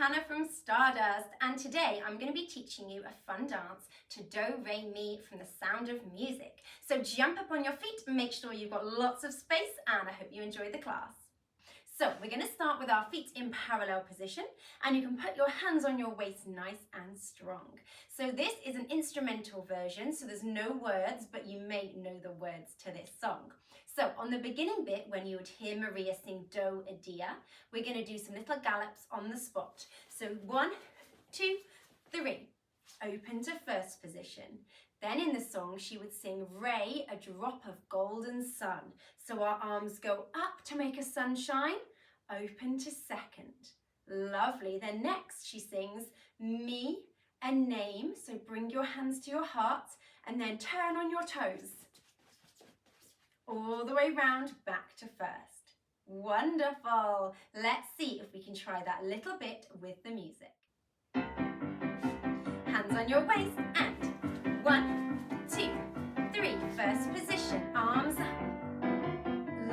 Hannah from Stardust, and today I'm going to be teaching you a fun dance to Do, Re, Mi from The Sound of Music. So jump up on your feet and make sure you've got lots of space, and I hope you enjoy the class. So we're going to start with our feet in parallel position, and you can put your hands on your waist nice and strong. So this is an instrumental version, so there's no words, but you may know the words to this song. So on the beginning bit, when you would hear Maria sing Do a Dia, we're going to do some little gallops on the spot. So 1, 2, 3, open to first position. Then in the song, she would sing Re, a drop of golden sun. So our arms go up to make a sunshine, open to second. Lovely. Then next she sings Mi, a name. So bring your hands to your heart and then turn on your toes. All the way round, back to first. Wonderful. Let's see if we can try that a little bit with the music. Hands on your waist and 1, 2, 3. First position, arms up.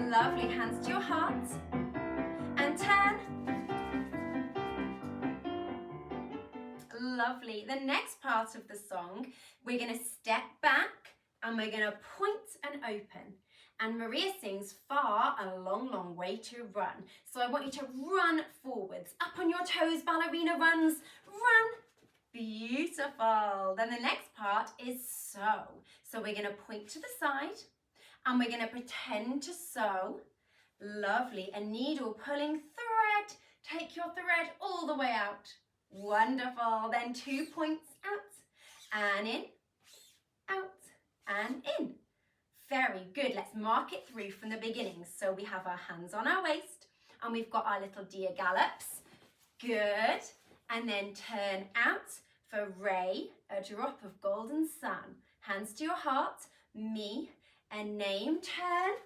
Lovely, hands to your heart. And turn. Lovely. The next part of the song, we're going to step back and we're going to point and open. And Maria sings far, a long, long way to run. So I want you to run forwards. Up on your toes, ballerina runs. Run. Beautiful. Then the next part is sew. So we're going to point to the side and we're going to pretend to sew. Lovely. A needle pulling thread. Take your thread all the way out. Wonderful. Then 2 points out and in, out and in. Very good. Let's mark it through from the beginning. So we have our hands on our waist and we've got our little dia gallops. Good. And then turn out for Re, a drop of golden sun. Hands to your heart. Mi, a name. Turn,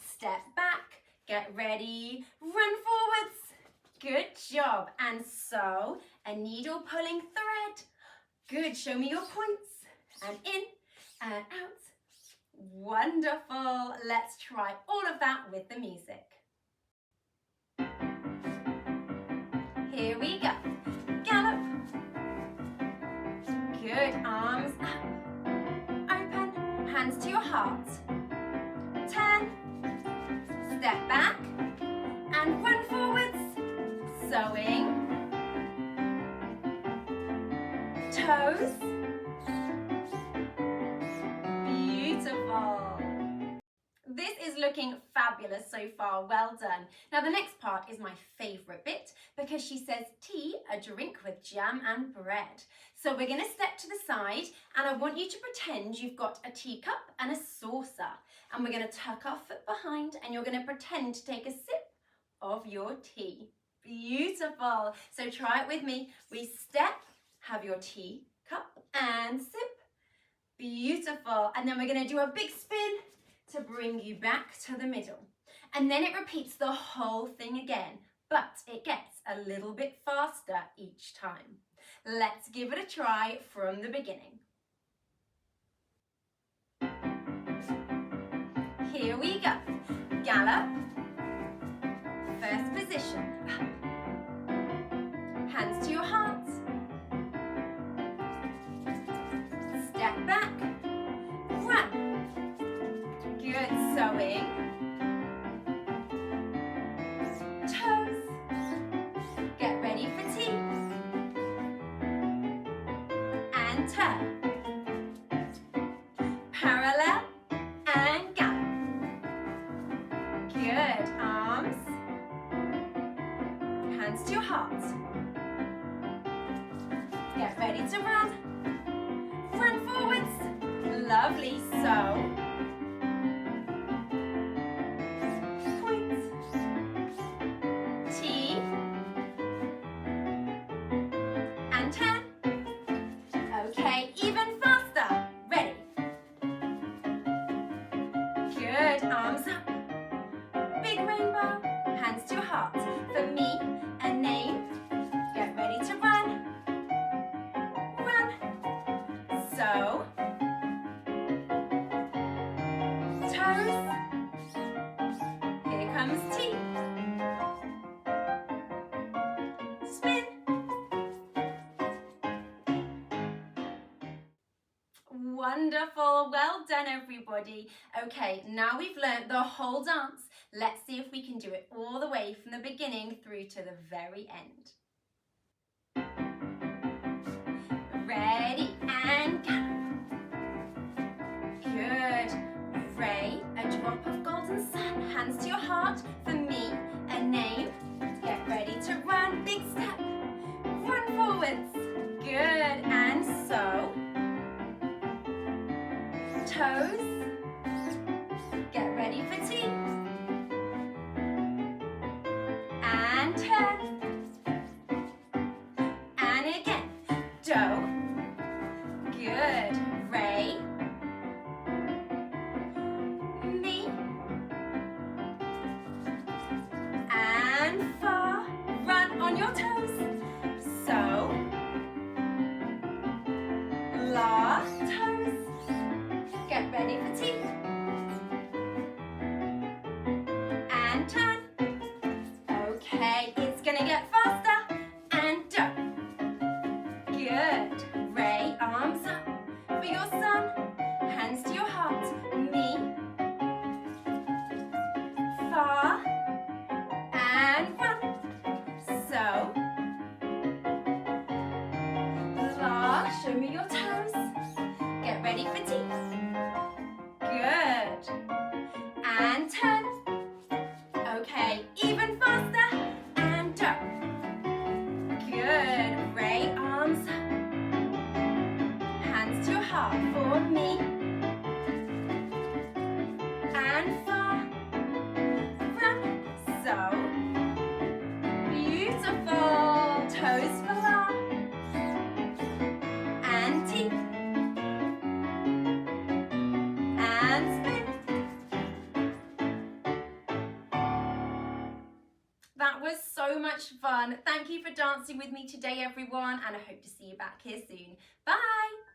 step back, get ready, run forwards. Good job. And sew, a needle pulling thread. Good. Show me your points. And in and out. Wonderful. Let's try all of that with the music. Here we go. Gallop. Good. Arms up. Open. Hands to your heart. Turn. Step back. And run forwards. Sewing. Toes. This is looking fabulous so far, well done. Now the next part is my favourite bit because she says tea, a drink with jam and bread. So we're going to step to the side and I want you to pretend you've got a teacup and a saucer. And we're going to tuck our foot behind and you're going to pretend to take a sip of your tea. Beautiful. So try it with me. We step, have your tea cup and sip. Beautiful. And then we're going to do a big spin to bring you back to the middle. And then it repeats the whole thing again, but it gets a little bit faster each time. Let's give it a try from the beginning. Here we go. Gallop. First position. Hands to your heart. Step back. Run. Good. Sewing. Toes. Get ready for tea. And turn. Parallel and gallop. Good. Arms. Hands to your heart. Get ready to run. Run forwards. Lovely. Sew. Okay, even faster. Ready. Good. Arms up. Big rainbow. Hands to your heart. For me, a name. Get ready to run. Run. So. Toes. Here comes tea. Spin. Wonderful. Well done, everybody. Okay, now we've learnt the whole dance. Let's see if we can do it all the way from the beginning through to the very end. Ready and go. Good. Ray, a drop of golden sun. Hands to your heart. For me, a name. Get ready to run. Big step. Run forwards. Good. And so. Toes. Get ready for T. And turn. And again. Do. Good. Ray. Me. And fa. Run on your toes. So. La. Toes. Get ready for T. And turn. Okay, it's gonna get faster. And do. Good. Ray, arms up for your son. Hands to your heart. Me. Fa. And run. So. La. Show me your toes. Get ready for T. Good. And turn. Okay, even faster. And do. Good. Ray, arms up. Hands to your heart for me. And fa. Run. So. Beautiful. Toes for la. And T. And spin. That was so much fun. Thank you for dancing with me today, everyone, and I hope to see you back here soon. Bye!